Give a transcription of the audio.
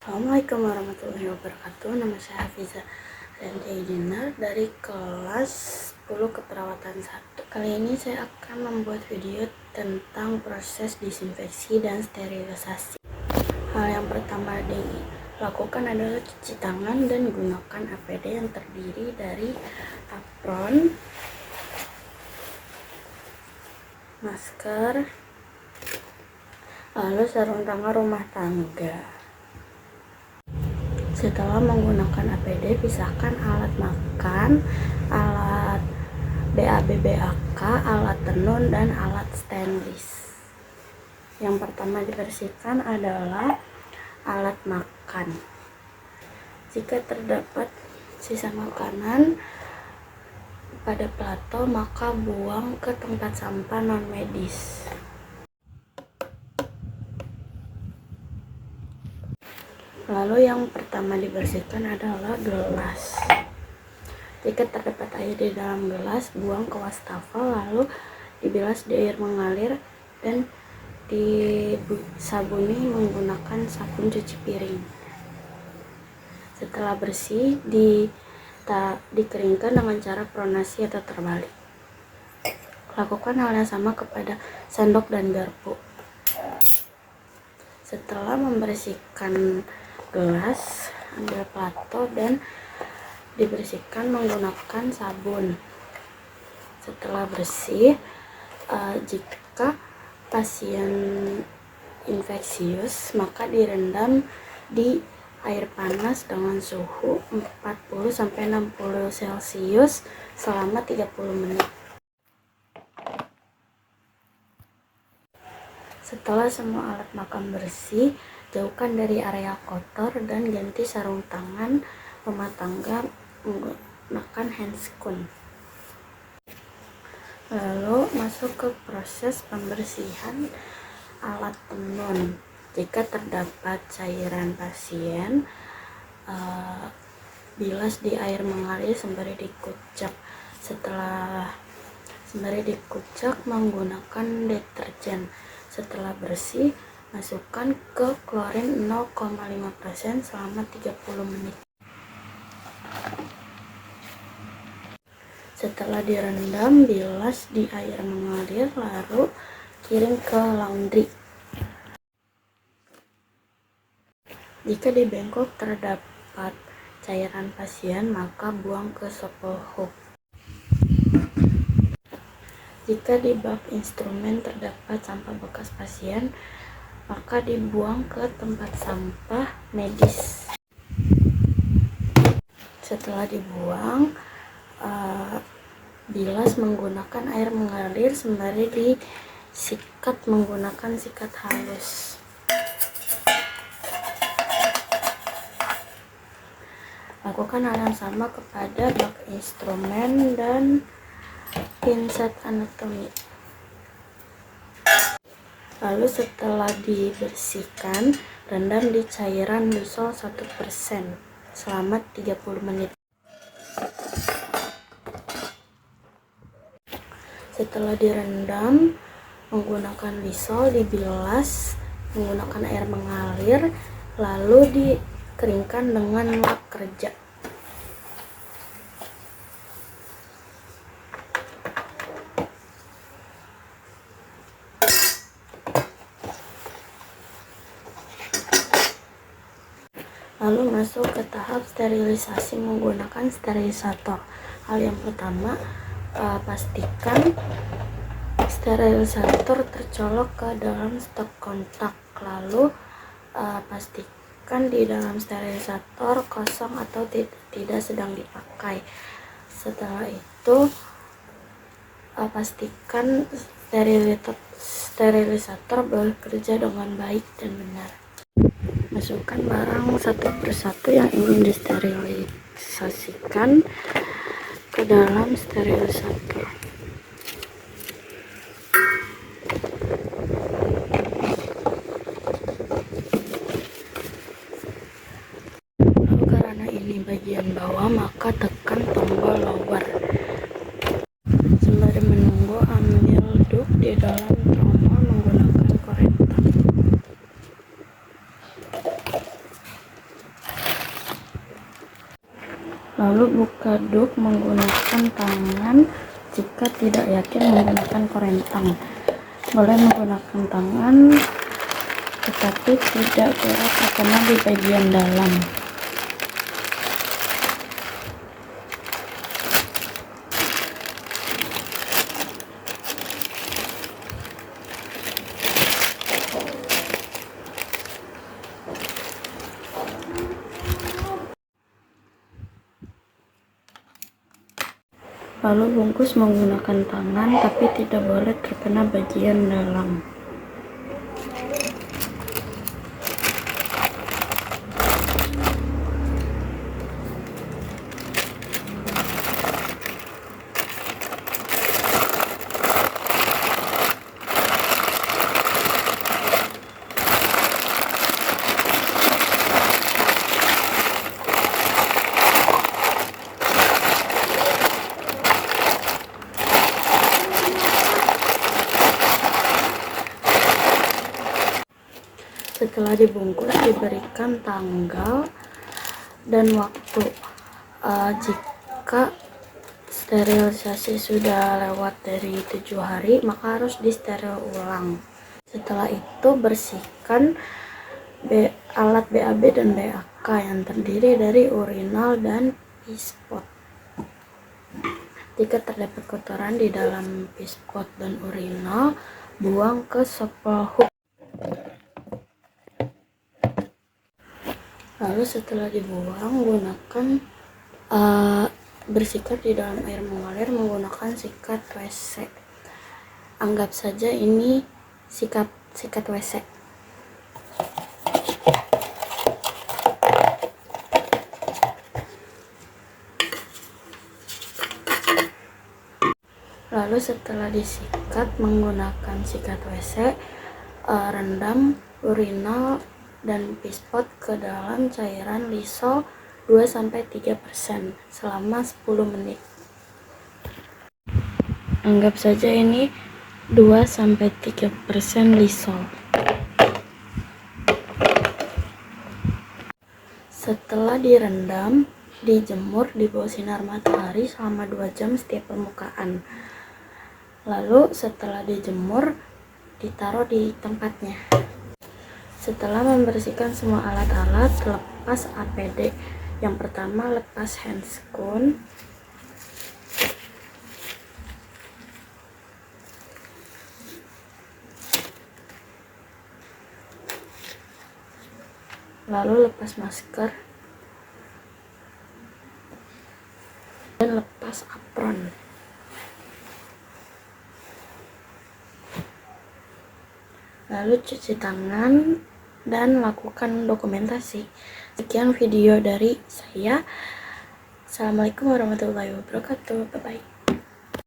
Assalamualaikum warahmatullahi wabarakatuh. Nama saya Hafiza Dinar dari kelas 10 keperawatan 1. Kali ini saya akan membuat video tentang proses disinfeksi dan sterilisasi. Hal yang pertama dilakukan adalah cuci tangan dan gunakan APD yang terdiri dari apron, masker, lalu sarung tangan rumah tangga. Setelah menggunakan APD, pisahkan alat makan, alat BAB-BAK, alat tenun, dan alat stainless. Yang pertama dibersihkan adalah alat makan. Jika terdapat sisa makanan pada plato, maka buang ke tempat sampah non-medis. Lalu yang pertama dibersihkan adalah gelas. Jika terdapat air di dalam gelas, buang ke wastafel, lalu dibilas di air mengalir dan disabuni menggunakan sabun cuci piring. Setelah bersih, dikeringkan dengan cara pronasi atau terbalik. Lakukan hal yang sama kepada sendok dan garpu. Setelah membersihkan gelas, ambil plato dan dibersihkan menggunakan sabun. Setelah bersih, jika pasien infeksius, maka direndam di air panas dengan suhu 40-60 Celcius selama 30 menit. Setelah semua alat makan bersih, jauhkan dari area kotor dan ganti sarung tangan rumah tangga menggunakan handscoon. Lalu masuk ke proses pembersihan alat tenun. Jika terdapat cairan pasien, bilas di air mengalir sembari dikucek. Setelah sembari dikucek menggunakan deterjen. Setelah bersih, masukkan ke klorin 0,5% selama 30 menit. Setelah direndam, bilas di air mengalir, lalu kirim ke laundry. Jika di bengkok terdapat cairan pasien, maka buang ke shopper hook. Jika di bak instrumen terdapat sampah bekas pasien, maka dibuang ke tempat sampah medis. Setelah dibuang, bilas menggunakan air mengalir sembari disikat menggunakan sikat halus. Lakukan hal yang sama kepada bak instrumen dan pinset anatomi. Lalu setelah dibersihkan, rendam di cairan Lysol 1% selama 30 menit. Setelah direndam menggunakan Lysol, dibilas menggunakan air mengalir, lalu dikeringkan dengan lap kerja. Lalu masuk ke tahap sterilisasi menggunakan sterilisator. Hal yang pertama, pastikan sterilisator tercolok ke dalam stop kontak. Lalu pastikan di dalam sterilisator kosong atau tidak sedang dipakai. Setelah itu pastikan sterilisator bekerja dengan baik dan benar. Masukkan barang satu persatu yang ingin disterilisasikan ke dalam sterilisator. Lalu karena ini bagian bawah, maka tekan tombol lower. Sembari menunggu, ambil duk di dalam tromol menggunakan korek. Lalu buka duk menggunakan tangan. Jika tidak yakin menggunakan korentang, boleh menggunakan tangan tetapi tidak boleh terkena di bagian dalam. Lalu bungkus menggunakan tangan tapi tidak boleh terkena bagian dalam. Setelah dibungkus, diberikan tanggal dan waktu. Jika sterilisasi sudah lewat dari 7 hari, maka harus disteril ulang. Setelah itu, bersihkan alat BAB dan BAK yang terdiri dari urinal dan pispot. Jika terdapat kotoran di dalam pispot dan urinal, buang ke Sepelhook. Lalu setelah dibuang, bersihkan di dalam air mengalir menggunakan sikat WC. Anggap saja ini sikat WC. Lalu setelah disikat menggunakan sikat WC, rendam urinal dan pispot ke dalam cairan Lysol 2-3% selama 10 menit. Anggap saja ini 2-3% Lysol. Setelah direndam, dijemur di bawah sinar matahari selama 2 jam setiap permukaan. Lalu setelah dijemur, ditaruh di tempatnya. Setelah membersihkan semua alat-alat, lepas APD. Yang pertama, lepas handscoon. Lalu lepas masker. Dan lepas apron. Lalu cuci tangan dan lakukan dokumentasi. Sekian video dari saya. Assalamualaikum warahmatullahi wabarakatuh. Bye bye.